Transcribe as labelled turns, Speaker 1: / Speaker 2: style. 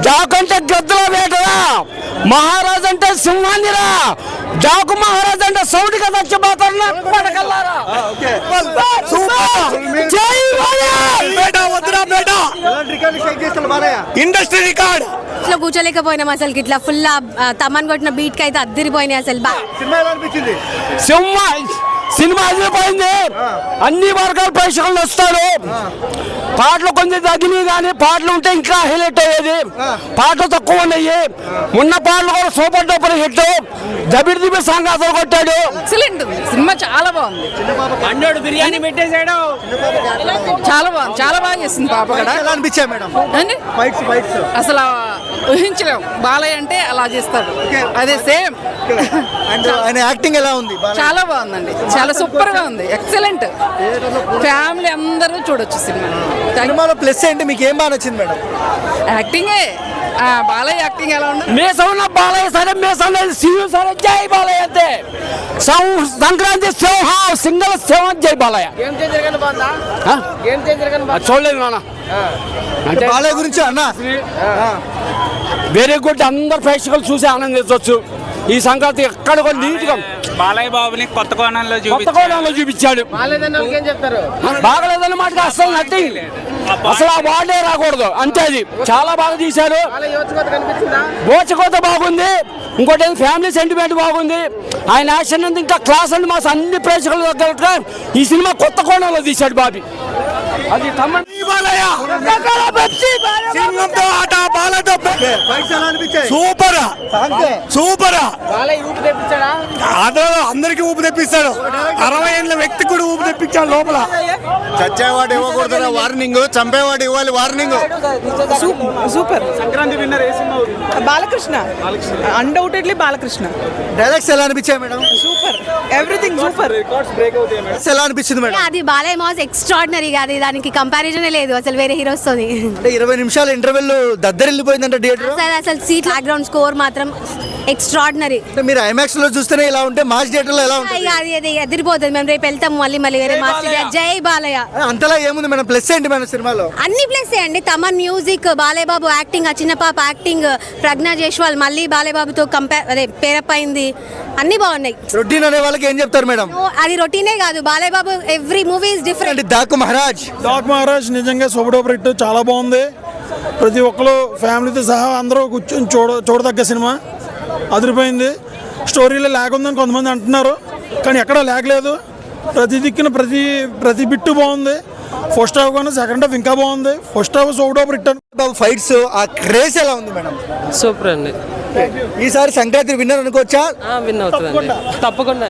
Speaker 1: జాకంటే గద్దల వేటరా, మహారాజ్ అంటే సింహానిరా, జాకు మహారాజ్ అంటే సౌడిగా చచ్చిపోతారు పడకల్లారా. ఇండస్ట్రీ రికార్డ్
Speaker 2: ఇట్లా కూర్చోలేకపోయినాం అసలు. ఇట్లా ఫుల్ తమన్ కొట్టిన బీట్ కి అయితే అద్దరిపోయినాయి అసలు.
Speaker 1: సినిమా అదిరిపోయింది. అన్ని వర్గాల ప్రేక్షకులు వస్తారు. పాటలు కొంచెం తగ్గినాయి కానీ పాటలు ఉంటే ఇంకా హైలైట్ అయ్యేది. పాటలు తక్కువ ఉన్నాయి. ఉన్న పాటలు కూడా సూపర్ డూపర్ హిట్. దబిడి దిబి సాంగ్ అసలు కొట్టాడు.
Speaker 3: ఎక్సలెంట్ సినిమా, చాలా బాగుంది.
Speaker 1: అన్నోడు బిర్యానీ పెట్టేశాడు.
Speaker 3: చాలా బాగుంది, చాలా బాగా చేసింది పాప కూడా. అసలు ఊహించలేము బాలయ్య అంటే అలా చేస్తాడు. అదే సేమ్.
Speaker 4: యాక్టింగ్ ఎలా ఉంది?
Speaker 3: చాలా బాగుందండి, చాలా సూపర్ గా ఉంది. ఎక్సలెంట్. ఫ్యామిలీ అందరూ చూడొచ్చు సినిమా.
Speaker 4: సినిమాలో ప్లస్ ఏంటి, మీకు ఏం బాగా నచ్చింది మేడం?
Speaker 3: యాక్టింగే. బాలయ్య యాక్టింగ్ ఎలా ఉంది?
Speaker 1: మేసన్న బాలయ్య సరే, మేసన్న శివు సరే, జై బాలయ్య అంతే. సంక్రాంతి సింగల్ సేవ జై బాలయ్య. చూడలేదు నాన్న
Speaker 4: అంటే బాలయ్య గురించి అన్న.
Speaker 1: Very good. అందరు ప్రేక్షకులు చూసి ఆనందించవచ్చు. ఈ సంక్రాంతి ఎక్కడ కూడా నీట్గా
Speaker 5: బాలయ్య బాబుని కొత్త కోణంలో
Speaker 1: చూపించాడు. బాగలేదన్న మాట అసలు నథింగ్. అసలు ఆ వాడే రాకూడదు అంతే. అది చాలా బాగా తీశారు. బోచకోత బాగుంది. ఇంకోటి ఫ్యామిలీ సెంటిమెంట్ బాగుంది. ఆయన యాక్షన్ అంతా ఇంకా క్లాస్ అండ్ మాస్ అన్ని ప్రేక్షకులు దగ్గర ఈ సినిమా కొత్త కోణంలో తీశాడు బాబీ. అది సూపర్ సూపర్. అందరికి ఊపు తెప్పిస్తాడు. 60 ఏళ్ళ వ్యక్తి కూడా ఊపు తెప్పించాడు. లోపల
Speaker 4: చచ్చేవాడు ఇవ్వకూడదు వార్నింగ్, చంపేవాడు ఇవ్వాలి వార్నింగ్.
Speaker 3: సూపర్. సంక్రాంతి విన్నర్ ఏ సినిమా? బాలకృష్ణ. అన్డౌటెడ్లీ బాలకృష్ణ.
Speaker 4: డైలాగ్స్ ఎలా అనిపించాయి madam?
Speaker 3: Super. Everything super. Records break అవుతాయి మేడం.
Speaker 4: ఎలా అనిపించింది మేడం?
Speaker 2: అది బాలయ్య మాస్ ఎక్స్ట్రాడినరీ. అది దానికి కంపారిజన్ లేదు అసలు వేరే హీరోస్ తోని.
Speaker 4: అంటే 20 నిమిషాల ఇంటర్వెల్ దద్దరిల్లిపోయిందంట థియేటర్.
Speaker 2: అసలు సీట్ బ్యాక్గ్రౌండ్ స్కోర్ మాత్రం ఎక్స్ట్రాడినరీ.
Speaker 4: అంటే మీరు ఐమాక్స్ లో చూస్తేనే ఇలా ఉంటే మాస్ థియేటర్ లో ఎలా ఉంటుంది?
Speaker 2: అది ఎదిరిపోతుంది. మేము రేపు వెళ్తాము మళ్ళీ వేరే మాస్ థియేటర్. జై బాలయ్య.
Speaker 4: అంతలా ఏముంది మేడం? ప్లస్ ఏంటి మేడం సినిమాలో?
Speaker 2: అన్ని ప్లస్ అండి. తమన్ మ్యూజిక్, బాలయ్య బాబు యాక్టింగ్, ఆ చిన్న పాప యాక్టింగ్, ప్రజ్ఞా జైస్వాల్ మళ్ళీ బాలయ్య బాబుతో పేరప్ అయింది. అన్ని బాగున్నాయి.
Speaker 4: రొటీన్ అనే వాళ్ళకి ఏం చెప్తారు మేడం?
Speaker 2: అది రొటీనే కాదు. Balayya Babu every movie is different.
Speaker 4: Daaku Maharaaj
Speaker 6: నిజంగా సూపర్ డూపర్ హిట్. చాలా బాగుంది. ప్రతి ఒక్కరు ఫ్యామిలీతో సహా అందరూ కూర్చొని చూడదగ్గ సినిమా. అదిరిపోయింది. స్టోరీలో ల్యాగ్ ఉందని కొంతమంది అంటున్నారు, కానీ ఎక్కడా ల్యాగ్ లేదు. ప్రతి దిక్కున ప్రతి బిట్టు బాగుంది. ఫస్ట్ హాఫ్ కన్నా సెకండ్ హాఫ్ ఇంకా బాగుంది. First half super duper hit.
Speaker 4: Fights, ఆ క్రేజ్ ఎలా ఉంది మేడం?
Speaker 7: సూపర్ అండి.
Speaker 4: ఈసారి సంక్రాంతి విన్నర్ అనుకోవచ్చా?
Speaker 7: విన్ అవుతుంది తప్పకుండా.